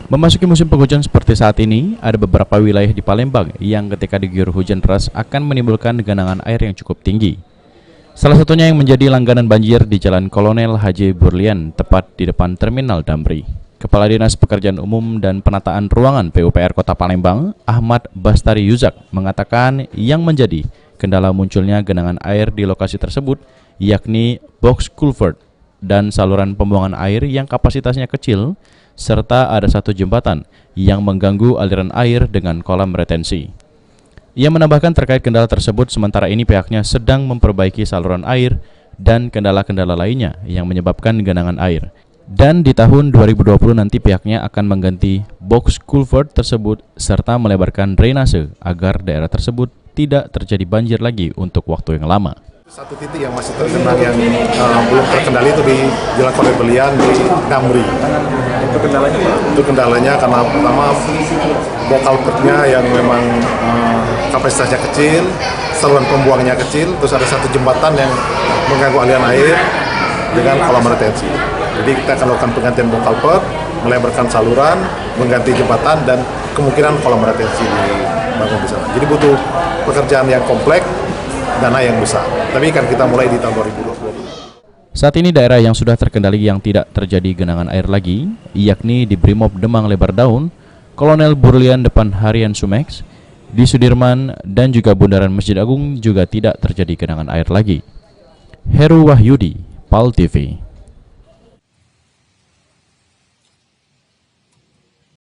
Memasuki musim penghujan seperti saat ini, ada beberapa wilayah di Palembang yang ketika diguyur hujan deras akan menimbulkan genangan air yang cukup tinggi. Salah satunya yang menjadi langganan banjir di Jalan Kolonel Haji Burlian, tepat di depan Terminal Damri. Kepala Dinas Pekerjaan Umum dan Penataan Ruangan PUPR Kota Palembang, Ahmad Bastari Yuzak, mengatakan yang menjadi kendala munculnya genangan air di lokasi tersebut yakni box culvert dan saluran pembuangan air yang kapasitasnya kecil, serta ada satu jembatan yang mengganggu aliran air dengan kolam retensi. Ia menambahkan terkait kendala tersebut, sementara ini pihaknya sedang memperbaiki saluran air dan kendala-kendala lainnya yang menyebabkan genangan air. Dan di tahun 2020 nanti pihaknya akan mengganti box culvert tersebut serta melebarkan drainase agar daerah tersebut tidak terjadi banjir lagi untuk waktu yang lama. Satu titik yang masih tergenang yang belum terkendali itu di Jalan Kolonel Belian di Damri. Itu kendalanya Pak? Itu kendalanya karena pertama bokal pertnya yang memang kapasitasnya kecil, saluran pembuangnya kecil, terus ada satu jembatan yang mengganggu aliran air dengan kolam retensi. Jadi kita akan lakukan penggantian bokal per, melebarkan saluran, mengganti jembatan dan kemungkinan kolam retensi dibangun di sana. Jadi butuh pekerjaan yang kompleks, dana yang besar. Tapi kan kita mulai di tahun 2020. Saat ini daerah yang sudah terkendali yang tidak terjadi genangan air lagi, yakni di Brimob Demang Lebar Daun, Kolonel Burlian depan Harian Sumex, di Sudirman dan juga Bundaran Masjid Agung juga tidak terjadi genangan air lagi. Heru Wahyudi, PAL TV.